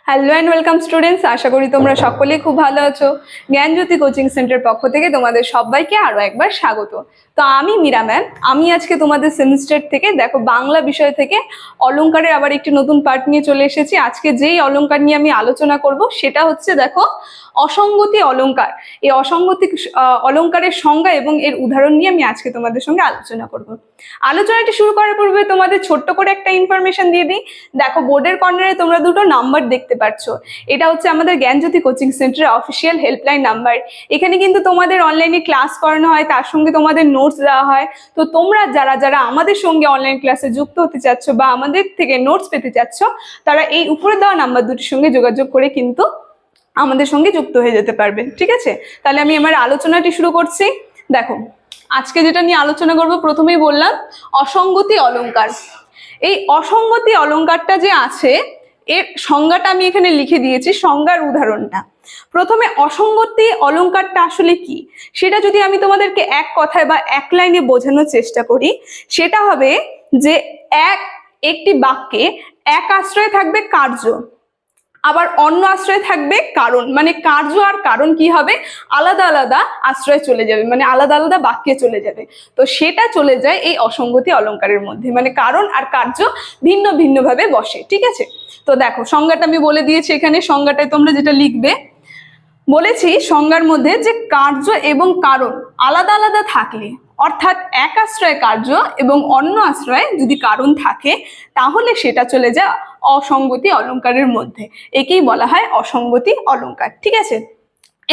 Hello and welcome students, আশা করি তোমরা সকলেই খুব ভালো আছো। জ্ঞানজ্যোতি কোচিং সেন্টার পক্ষ থেকে তোমাদের সবাইকে আরো একবার স্বাগত। তো আমি মীরা ম্যাম, আমি আজকে তোমাদের সেমিস্টার থেকে দেখো বাংলা বিষয় থেকে অলংকারের আবার একটি নতুন পার্ট নিয়ে চলে এসেছি। আজকে যেই অলংকার নিয়ে আমি আলোচনা করব সেটা হচ্ছে দেখো অসঙ্গতি অলংকার। এই অসঙ্গতি অলংকারের সংজ্ঞা এবং এর উদাহরণ নিয়ে আমি আজকে তোমাদের সঙ্গে আলোচনা করব। আলোচনাটি শুরু করার পূর্বে তোমাদের ছোট্ট করে একটা ইনফরমেশন দিয়ে দিই। দেখো বোর্ডের কর্নারে তোমরা দুটো নাম্বার দেখতে পাচ্ছ। এটা হচ্ছে আমাদের জ্ঞানজ্যোতি কোচিং সেন্টারের অফিসিয়াল হেল্পলাইন নাম্বার। এখানে কিন্তু তোমাদের অনলাইনে ক্লাস করানো হয়, তার সঙ্গে তোমাদের নোটস দেওয়া হয়। তো তোমরা যারা যারা আমাদের সঙ্গে অনলাইন ক্লাসে যুক্ত হতে চাচ্ছ বা আমাদের থেকে নোটস পেতে চাচ্ছ, তারা এই উপরে দেওয়া নাম্বার দুটির সঙ্গে যোগাযোগ করে কিন্তু আমাদের সঙ্গে যুক্ত হয়ে যেতে পারবে। ঠিক আছে, তাহলে আমি আমার আলোচনাটি শুরু করছি। দেখো আজকে যেটা নিয়ে আলোচনা করব, প্রথমেই বললাম অসঙ্গতি অলংকার। এই অসঙ্গতি অলংকারটা যে আছে, এর সংজ্ঞাটা আমি এখানে লিখে দিয়েছি, সংজ্ঞার উদাহরণটা। প্রথমে অসঙ্গতি অলংকারটা আসলে কি সেটা যদি আমি তোমাদেরকে এক কথায় বা এক লাইনে বোঝানোর চেষ্টা করি, সেটা হবে যে একটি বাক্যে এক আশ্রয়ে থাকবে কার্য, আবার অন্য আশ্রয়ে থাকবে কারণ। মানে কার্য আর কারণ কি হবে, আলাদা আলাদা আশ্রয়ে চলে যাবে, মানে আলাদা আলাদা বাক্যে চলে যাবে। তো সেটা চলে যায় এই অসঙ্গতি অলংকারের মধ্যে, মানে কারণ আর কার্য ভিন্ন ভিন্ন ভাবে বসে। ঠিক আছে, তো দেখো সংজ্ঞাটা আমি বলে দিয়েছি। এখানে সংজ্ঞাটায় তোমরা যেটা লিখবে, বলেছি সংজ্ঞার মধ্যে যে কার্য এবং কারণ আলাদা আলাদা থাকলে, অর্থাৎ এক আশ্রয়ে কার্য এবং অন্য আশ্রয়ে যদি কারণ থাকে, তাহলে সেটা চলে যায় অসঙ্গতি অলংকারের মধ্যে। একেই বলা হয় অসঙ্গতি অলংকার। ঠিক আছে,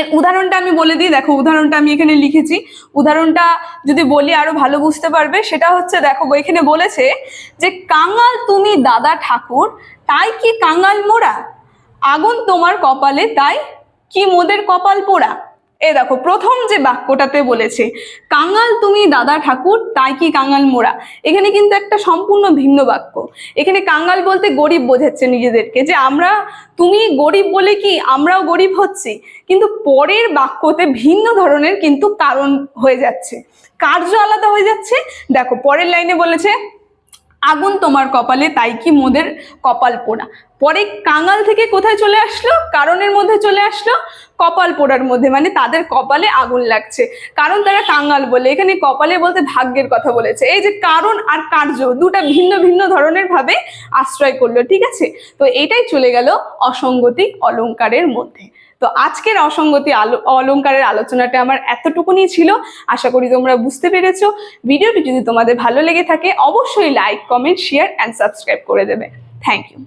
এর উদাহরণটা আমি বলে দিই। দেখো উদাহরণটা আমি এখানে লিখেছি, উদাহরণটা যদি বলি আরো ভালো বুঝতে পারবে। সেটা হচ্ছে দেখো এখানে বলেছে যে কাঙাল তুমি দাদা ঠাকুর, তাই কি কাঙাল মোরা, আগুন তোমার কপালে তাই কি মোদের কপাল পোড়া। এ দেখো প্রথম যে বাক্যটাতে বলেছে কাঙাল তুমি দাদা ঠাকুর, তাই কি কাঙাল মোরা, এখানে কিন্তু একটা সম্পূর্ণ ভিন্ন বাক্য। এখানে কাঙাল বলতে গরিব বোঝাচ্ছে নিজেদেরকে, যে আমরা, তুমি গরিব বলে কি আমরাও গরিব হচ্ছি। কিন্তু পরের বাক্যতে ভিন্ন ধরনের কিন্তু কারণ হয়ে যাচ্ছে, কার্য আলাদা হয়ে যাচ্ছে। দেখো পরের লাইনে বলেছে আগুন তোমার কপালে তাই কি মোদের কপাল পোড়া। পরে কাঙাল থেকে কোথায় চলে আসলো, কারণের মধ্যে চলে আসলো কপাল পোড়ার মধ্যে, মানে তাদের কপালে আগুন লাগছে, কারণ তারা কাঙাল বলে। এখানে কপালে বলতে ভাগ্যের কথা বলেছে। এই যে কারণ আর কার্য দুটা ভিন্ন ভিন্ন ধরনের ভাবে আশ্রয় করলো। ঠিক আছে, তো এটাই চলে গেল অসঙ্গতি অলংকারের মধ্যে। তো আজকের অসঙ্গতি অলংকারের আলোচনাটা আমার এতটুকুনি ছিল। আশা করি তোমরা বুঝতে পেরেছো। ভিডিওটি যদি তোমাদের ভালো লেগে থাকে, অবশ্যই like, comment, share and subscribe করে দেবে। Thank you.